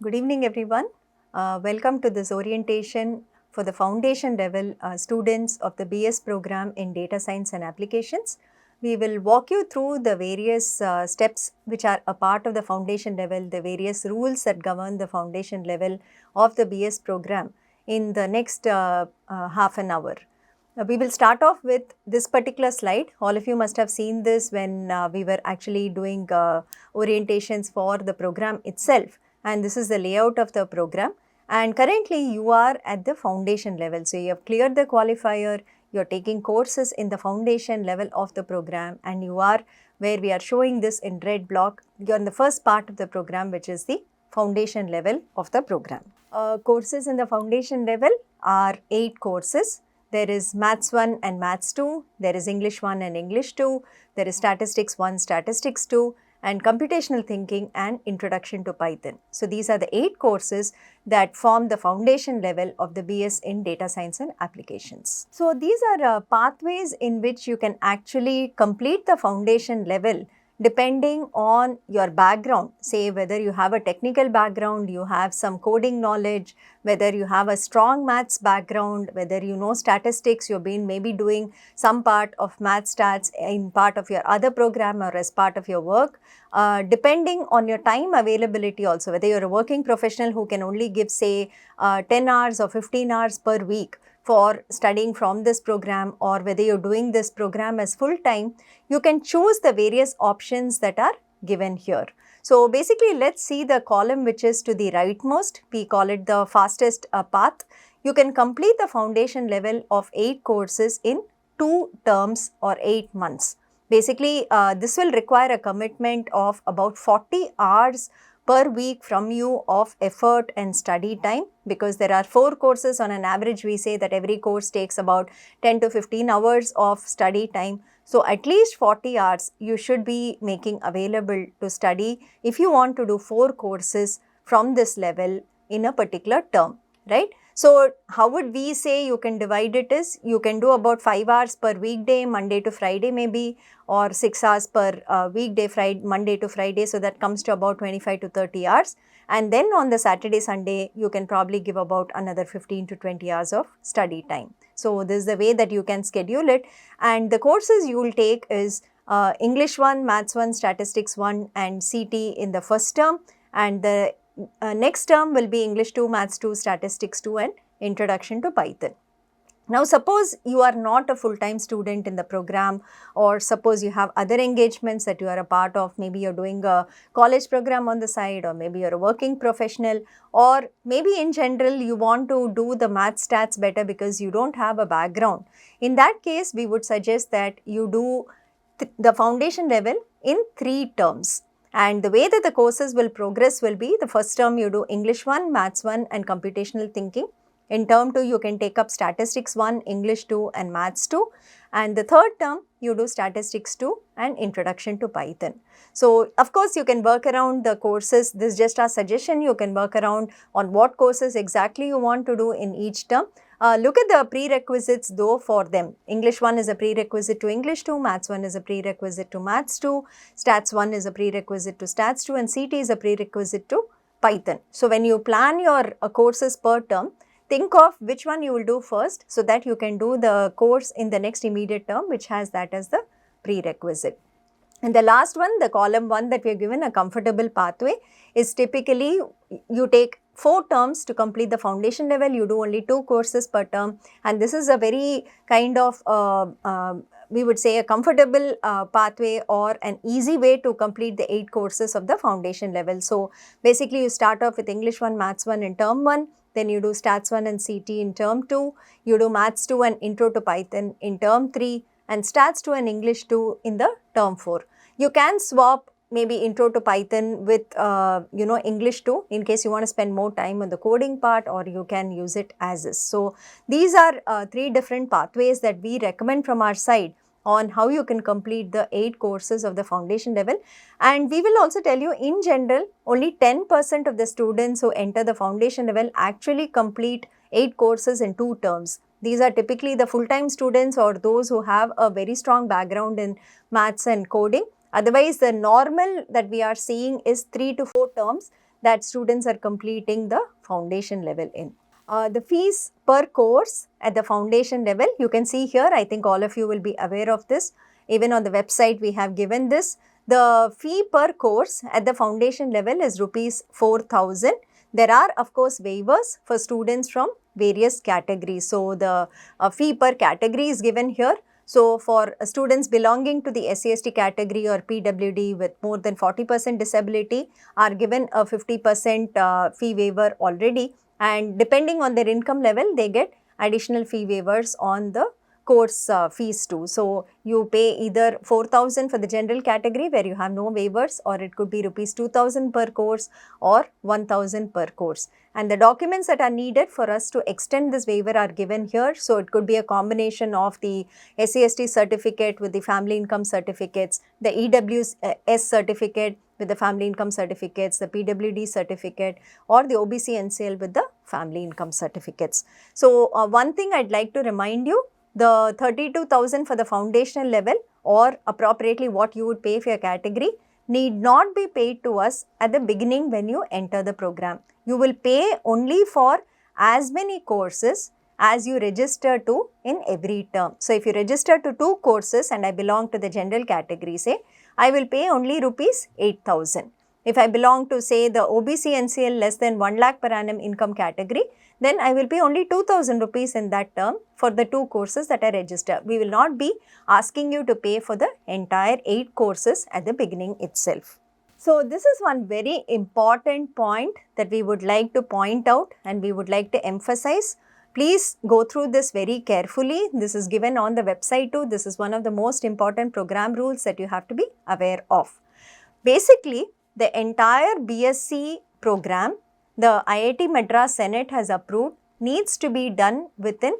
Good evening everyone. Welcome to this orientation for the foundation level students of the BS program in Data Science and Applications. We will walk you through the various steps which are a part of the foundation level, the various rules that govern the foundation level of the BS program in the next half an hour. We will start off with this particular slide. All of you must have seen this when we were actually doing orientations for the program itself, and this is the layout of the program. And currently you are at the foundation level. So you have cleared the qualifier, you are taking courses in the foundation level of the program, and you are where we are showing this in red block. You are in the first part of the program, which is the foundation level of the program. Courses in the foundation level are 8 courses. There is Maths 1 and Maths 2, there is English 1 and English 2, there is Statistics 1, Statistics 2, and Computational Thinking and Introduction to Python. So these are the 8 courses that form the foundation level of the BS in Data Science and Applications. So these are pathways in which you can actually complete the foundation level depending on your background. Say whether you have a technical background, you have some coding knowledge, whether you have a strong maths background, whether you know statistics, you've been maybe doing some part of math stats in part of your other program or as part of your work. Depending on your time availability also, whether you're a working professional who can only give say 10 hours or 15 hours per week for studying from this program, or whether you're doing this program as full time, you can choose the various options that are given here. So basically, let's see the column which is to the rightmost. We call it the fastest path. You can complete the foundation level of 8 courses in 2 terms or 8 months. Basically, this will require a commitment of about 40 hours per week from you of effort and study time, because there are 4 courses. On an average, we say that every course takes about 10 to 15 hours of study time. So at least 40 hours you should be making available to study if you want to do 4 courses from this level in a particular term, right? So how would we say you can divide it is, you can do about 5 hours per weekday, Monday to Friday maybe, or 6 hours per weekday, Monday to Friday. So that comes to about 25 to 30 hours. And then on the Saturday, Sunday, you can probably give about another 15 to 20 hours of study time. So this is the way that you can schedule it. And the courses you will take is English 1, Maths 1, Statistics 1 and CT in the first term. And the next term will be English 2, Maths 2, Statistics 2 and Introduction to Python. Now suppose you are not a full-time student in the program, or suppose you have other engagements that you are a part of. Maybe you're doing a college program on the side, or maybe you're a working professional, or maybe in general you want to do the math stats better because you don't have a background. In that case, we would suggest that you do the foundation level in 3 terms. And the way that the courses will progress will be, the first term you do English 1, Maths 1 and Computational Thinking. In term 2, you can take up Statistics 1, English 2 and Maths 2. And the third term, you do Statistics 2 and Introduction to Python. So, of course, you can work around the courses. This is just our suggestion. You can work around on what courses exactly you want to do in each term. Look at the prerequisites though for them. English 1 is a prerequisite to English 2, Maths 1 is a prerequisite to Maths 2, Stats 1 is a prerequisite to Stats 2 and CT is a prerequisite to Python. So, when you plan your courses per term, think of which one you will do first so that you can do the course in the next immediate term which has that as the prerequisite. And the last one, the column 1 that we are given, a comfortable pathway, is typically you take 4 terms to complete the foundation level, you do only 2 courses per term, and this is a very kind of we would say a comfortable pathway or an easy way to complete the 8 courses of the foundation level. So basically you start off with English 1, Maths 1 in term 1, then you do Stats 1 and CT in term 2, you do Maths 2 and Intro to Python in term 3 and Stats 2 and English 2 in the term 4. You can swap maybe Intro to Python with English 2 in case you want to spend more time on the coding part, or you can use it as is. So these are 3 different pathways that we recommend from our side on how you can complete the 8 courses of the foundation level. And we will also tell you, in general, only 10% of the students who enter the foundation level actually complete 8 courses in 2 terms. These are typically the full-time students or those who have a very strong background in maths and coding. Otherwise, the normal that we are seeing is 3 to 4 terms. that students are completing the foundation level in. The fees per course at the foundation level, you can see here, I think all of you will be aware of this. Even on the website we have given this. The fee per course at the foundation level is rupees 4,000. There are of course waivers for students from various categories. So, the fee per category is given here. So, for students belonging to the SC/ST category or PWD with more than 40% disability are given a 50% fee waiver already, and depending on their income level they get additional fee waivers on the course fees too. So, you pay either 4,000 for the general category where you have no waivers, or it could be rupees 2,000 per course or 1,000 per course. And the documents that are needed for us to extend this waiver are given here. So, it could be a combination of the SC/ST certificate with the family income certificates, the EWS certificate with the family income certificates, the PWD certificate, or the OBC NCL with the family income certificates. So, one thing I'd like to remind you, the 32,000 for the foundational level, or appropriately what you would pay for your category, need not be paid to us at the beginning when you enter the program. You will pay only for as many courses as you register to in every term. So, if you register to 2 courses and I belong to the general category, say, I will pay only rupees 8,000. If I belong to say the OBC NCL less than 1 lakh per annum income category, then I will pay only 2,000 rupees in that term for the 2 courses that I register. We will not be asking you to pay for the entire 8 courses at the beginning itself. So, this is one very important point that we would like to point out and we would like to emphasize. Please go through this very carefully. This is given on the website too. This is one of the most important program rules that you have to be aware of. Basically, the entire BSc program, the IIT Madras Senate has approved, needs to be done within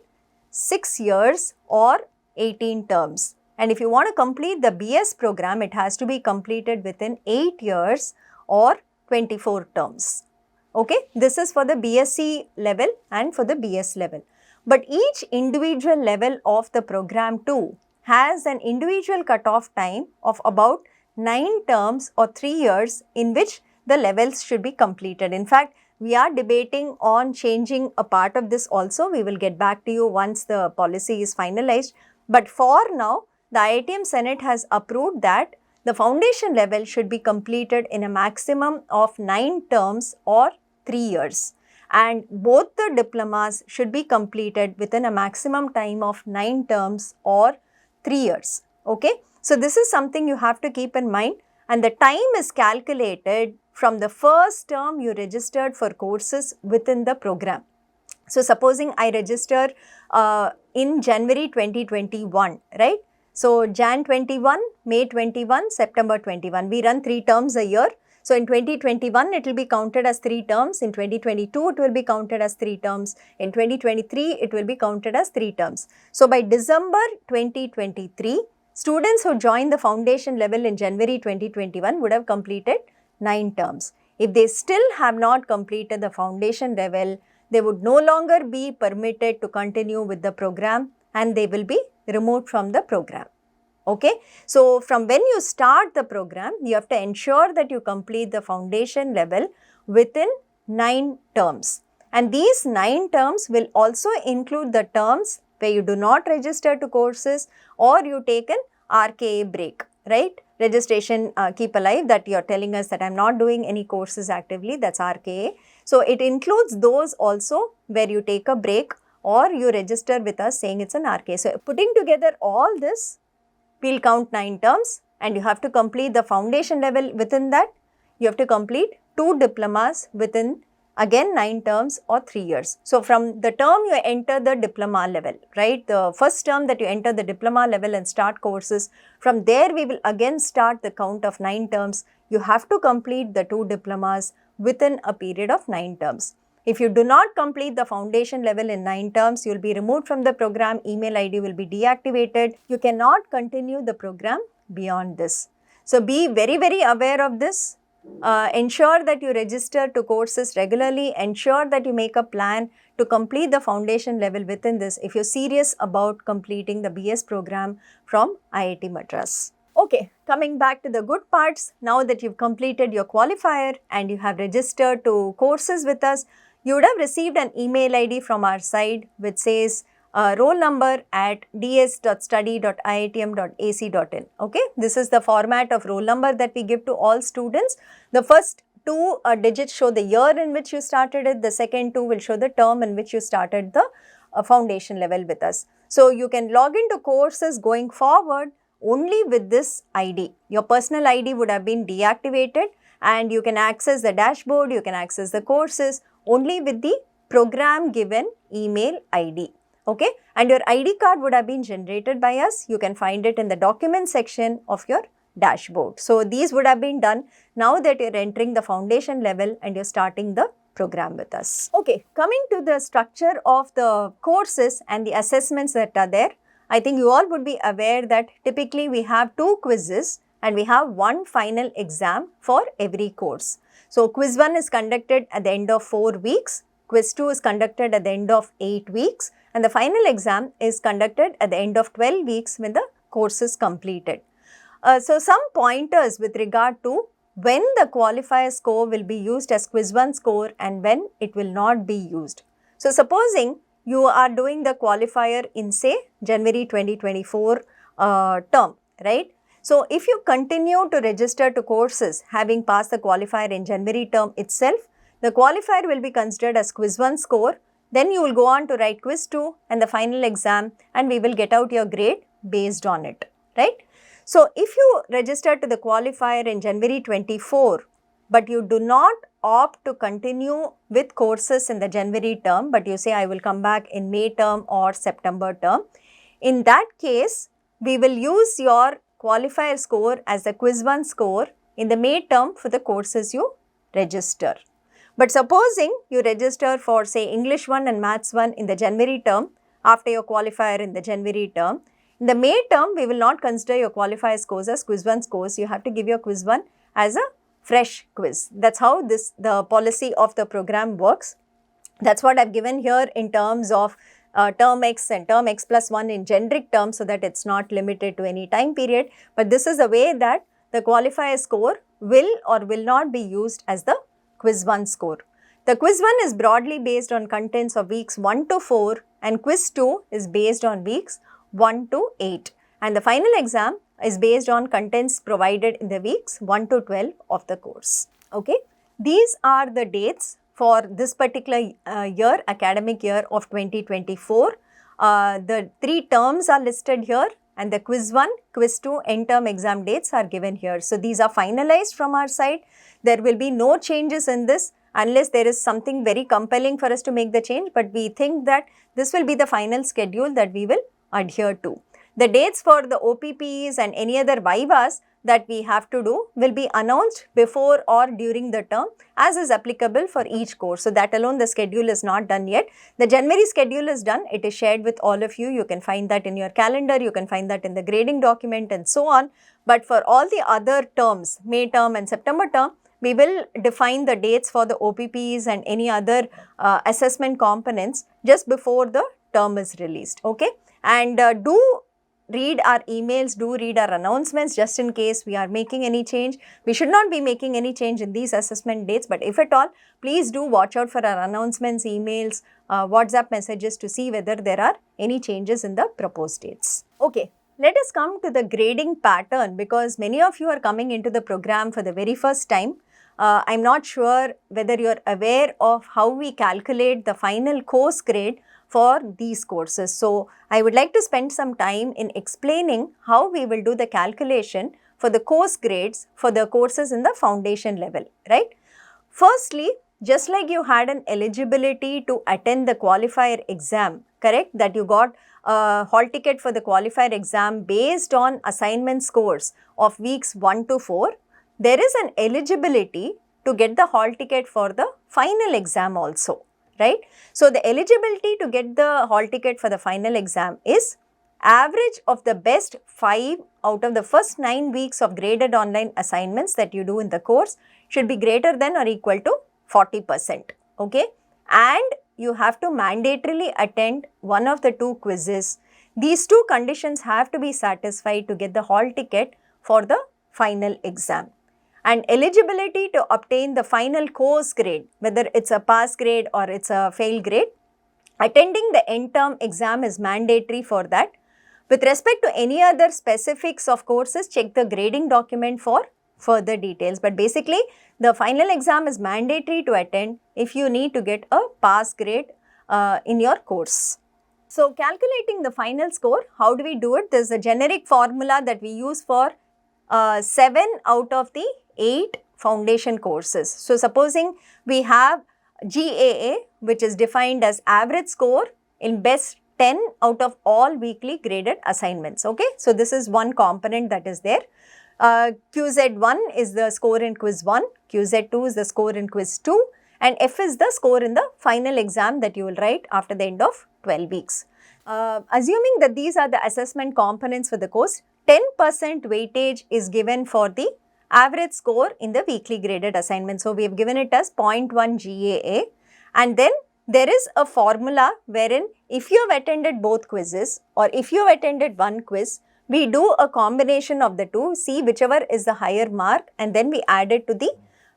6 years or 18 terms. And if you want to complete the BS program, it has to be completed within 8 years or 24 terms. Okay, this is for the BSc level and for the BS level. But each individual level of the program too has an individual cutoff time of about 9 terms or 3 years in which the levels should be completed. In fact, we are debating on changing a part of this also. We will get back to you once the policy is finalized. But for now, the IITM Senate has approved that the foundation level should be completed in a maximum of 9 terms or 3 years. And both the diplomas should be completed within a maximum time of 9 terms or 3 years. Okay. So, this is something you have to keep in mind, and the time is calculated from the first term you registered for courses within the program. So, supposing I register in January 2021, right? So, Jan 21, May 21, September 21, we run 3 terms a year. So, in 2021 it will be counted as 3 terms, in 2022 it will be counted as 3 terms, in 2023 it will be counted as 3 terms. So, by December 2023, students who joined the foundation level in January 2021 would have completed 9 terms. If they still have not completed the foundation level, they would no longer be permitted to continue with the program and they will be removed from the program. Okay. So, from when you start the program, you have to ensure that you complete the foundation level within 9 terms. And these 9 terms will also include the terms where you do not register to courses or you take an RKA break, right? Registration keep alive, that you are telling us that I am not doing any courses actively, that is RKA. So, it includes those also where you take a break or you register with us saying it is an RKA. So, putting together all this, we will count 9 terms and you have to complete the foundation level within that. You have to complete 2 diplomas within again 9 terms or 3 years. So, from the term you enter the diploma level, right, the first term that you enter the diploma level and start courses, from there we will again start the count of 9 terms. You have to complete the 2 diplomas within a period of 9 terms. If you do not complete the foundation level in 9 terms, you will be removed from the program, email ID will be deactivated. You cannot continue the program beyond this. So, be very, very aware of this. Ensure that you register to courses regularly, ensure that you make a plan to complete the foundation level within this if you are serious about completing the BS program from IIT Madras. Okay. Okay, coming back to the good parts, now that you've completed your qualifier and you have registered to courses with us, you would have received an email ID from our side which says roll number at ds.study.iitm.ac.in. Okay, this is the format of roll number that we give to all students. The first two digits show the year in which you started it, the second two will show the term in which you started the foundation level with us. So, you can log into courses going forward only with this ID. Your personal ID would have been deactivated and you can access the dashboard, you can access the courses only with the program given email ID. Okay, and your ID card would have been generated by us. You can find it in the document section of your dashboard. So, these would have been done now that you're entering the foundation level and you're starting the program with us. Okay, coming to the structure of the courses and the assessments that are there, I think you all would be aware that typically we have 2 quizzes and we have 1 final exam for every course. So, quiz 1 is conducted at the end of 4 weeks, quiz 2 is conducted at the end of 8 weeks and the final exam is conducted at the end of 12 weeks when the course is completed. So, some pointers with regard to when the qualifier score will be used as quiz 1 score and when it will not be used. So, supposing you are doing the qualifier in say January 2024 term, right? So, if you continue to register to courses having passed the qualifier in January term itself, the qualifier will be considered as quiz 1 score, then you will go on to write quiz 2 and the final exam and we will get out your grade based on it, right? So, if you register to the qualifier in January 24, but you do not opt to continue with courses in the January term, but you say I will come back in May term or September term, in that case, we will use your qualifier score as the quiz 1 score in the May term for the courses you register. But supposing you register for say English 1 and Maths 1 in the January term after your qualifier in the January term, in the May term, we will not consider your qualifier scores as quiz 1 scores. You have to give your quiz 1 as a fresh quiz. That's how the policy of the program works. That's what I've given here in terms of term X and term X plus 1 in generic terms so that it's not limited to any time period. But this is the way that the qualifier score will or will not be used as the quiz 1 score. The quiz 1 is broadly based on contents of weeks 1 to 4 and quiz 2 is based on weeks 1 to 8 and the final exam is based on contents provided in the weeks 1 to 12 of the course. Okay, these are the dates for this particular year, academic year of 2024. The 3 terms are listed here and the quiz 1, quiz 2 end term exam dates are given here. So, these are finalized from our side. There will be no changes in this unless there is something very compelling for us to make the change, but we think that this will be the final schedule that we will adhere to. The dates for the OPPs and any other waivers that we have to do will be announced before or during the term as is applicable for each course. So, that alone the schedule is not done yet. The January schedule is done. It is shared with all of you. You can find that in your calendar. You can find that in the grading document and so on. But for all the other terms, May term and September term, we will define the dates for the OPPs and any other assessment components just before the term is released. Okay. And do read our emails, do read our announcements just in case we are making any change. We should not be making any change in these assessment dates, but if at all, please do watch out for our announcements, emails, WhatsApp messages to see whether there are any changes in the proposed dates. Okay, let us come to the grading pattern because many of you are coming into the program for the very first time. I'm not sure whether you are aware of how we calculate the final course grade for these courses. So, I would like to spend some time in explaining how we will do the calculation for the course grades for the courses in the foundation level, right? Firstly, just like you had an eligibility to attend the qualifier exam, correct, that you got a hall ticket for the qualifier exam based on assignment scores of weeks 1 to 4, there is an eligibility to get the hall ticket for the final exam also. Right? So, the eligibility to get the hall ticket for the final exam is average of the best 5 out of the first 9 weeks of graded online assignments that you do in the course should be greater than or equal to 40%. Okay? And you have to mandatorily attend one of the 2 quizzes. These 2 conditions have to be satisfied to get the hall ticket for the final exam. And eligibility to obtain the final course grade, whether it's a pass grade or it's a fail grade, attending the end term exam is mandatory for that. With respect to any other specifics of courses, check the grading document for further details. But basically, the final exam is mandatory to attend if you need to get a pass grade in your course. So, calculating the final score, how do we do it? There is a generic formula that we use for 7 out of the 8 foundation courses. So, supposing we have GAA, which is defined as average score in best 10 out of all weekly graded assignments. Okay, so this is one component that is there. QZ1 is the score in quiz 1, QZ2 is the score in quiz 2, and F is the score in the final exam that you will write after the end of 12 weeks. Assuming that these are the assessment components for the course, 10% weightage is given for the average score in the weekly graded assignment. So, we have given it as 0.1 GAA, and then there is a formula wherein if you have attended both quizzes or if you have attended one quiz, we do a combination of the two, see whichever is the higher mark, and then we add it to the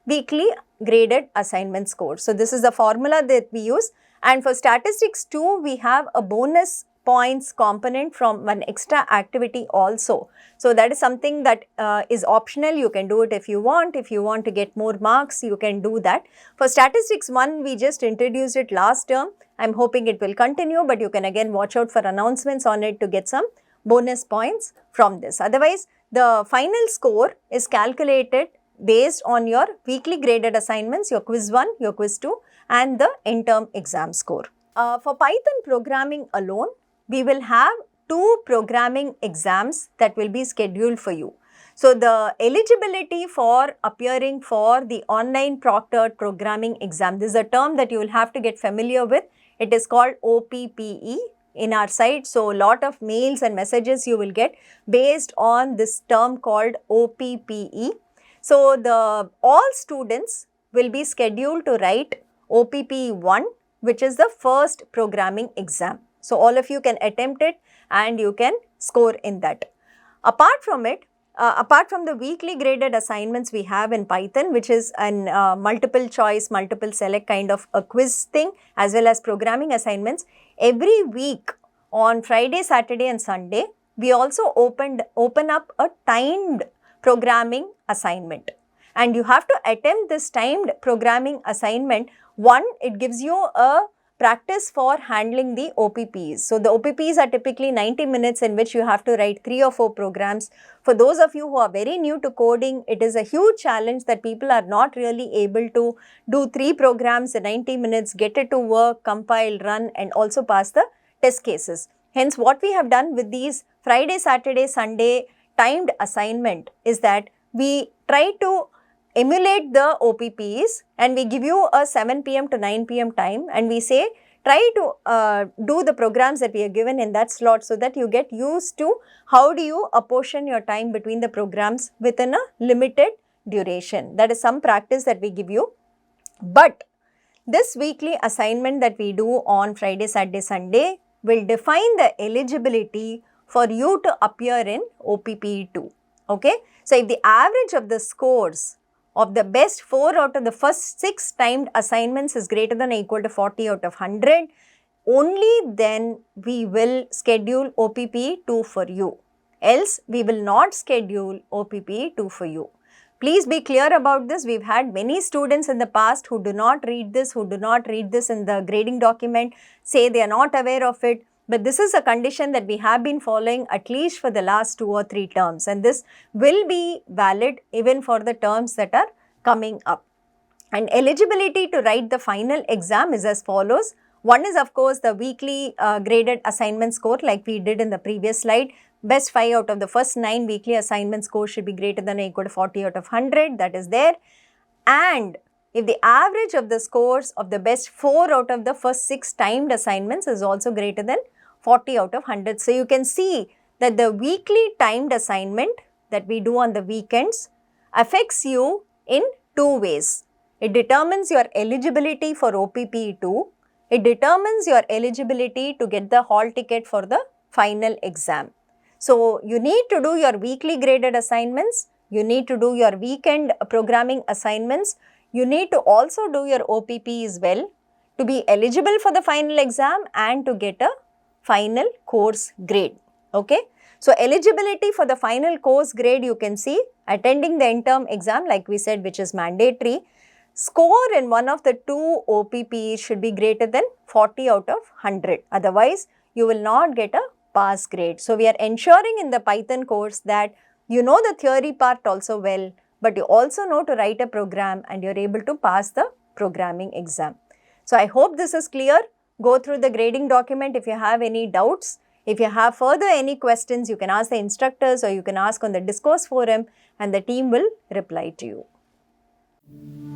weekly graded assignment score. So, this is the formula that we use, and for statistics too, we have a bonus points component from one extra activity also. So, that is something that is optional. You can do it if you want. If you want to get more marks, you can do that. For statistics 1, we just introduced it last term. I am hoping it will continue, but you can again watch out for announcements on it to get some bonus points from this. Otherwise, the final score is calculated based on your weekly graded assignments, your quiz 1, your quiz 2 and the end term exam score. For Python programming alone, we will have 2 programming exams that will be scheduled for you. So, the eligibility for appearing for the online proctored programming exam, this is a term that you will have to get familiar with. It is called OPPE in our site. So, a lot of mails and messages you will get based on this term called OPPE. So, all students will be scheduled to write OPPE 1, which is the first programming exam. So, all of you can attempt it and you can score in that. Apart from it, apart from the weekly graded assignments we have in Python, which is an multiple choice, multiple select kind of a quiz thing, as well as programming assignments, every week on Friday, Saturday and Sunday, we also open up a timed programming assignment. And you have to attempt this timed programming assignment. One, it gives you a practice for handling the OPPs. So, the OPPs are typically 90 minutes in which you have to write 3 or 4 programs. For those of you who are very new to coding, it is a huge challenge that people are not really able to do 3 programs in 90 minutes, get it to work, compile, run and also pass the test cases. Hence, what we have done with these Friday, Saturday, Sunday timed assignment is that we try to emulate the OPPs and we give you a 7 PM to 9 PM time and we say try to do the programs that we are given in that slot so that you get used to how do you apportion your time between the programs within a limited duration. That is some practice that we give you. But this weekly assignment that we do on Friday, Saturday, Sunday will define the eligibility for you to appear in OPPE 2. Okay. So, if the average of the scores of the best 4 out of the first 6 timed assignments is greater than or equal to 40 out of 100, only then we will schedule OPPE 2 for you. Else, we will not schedule OPPE 2 for you. Please be clear about this. We've had many students in the past who do not read this, in the grading document, say they are not aware of it. But this is a condition that we have been following at least for the last 2 or 3 terms, and this will be valid even for the terms that are coming up. And eligibility to write the final exam is as follows. One is of course the weekly graded assignment score like we did in the previous slide. Best 5 out of the first 9 weekly assignment scores should be greater than or equal to 40 out of 100, that is there. And if the average of the scores of the best 4 out of the first 6 timed assignments is also greater than 40 out of 100. So, you can see that the weekly timed assignment that we do on the weekends affects you in 2 ways. It determines your eligibility for OPPE 2. It determines your eligibility to get the hall ticket for the final exam. So you need to do your weekly graded assignments, you need to do your weekend programming assignments, you need to also do your OPP as well to be eligible for the final exam and to get a final course grade. Okay. So eligibility for the final course grade, you can see attending the end-term exam, like we said, which is mandatory. Score in one of the two OPPs should be greater than 40 out of 100. Otherwise, you will not get a pass grade. So we are ensuring in the Python course that you know the theory part also well, but you also know to write a program and you're able to pass the programming exam. So I hope this is clear. Go through the grading document if you have any doubts. If you have further any questions, you can ask the instructors or you can ask on the discourse forum and the team will reply to you.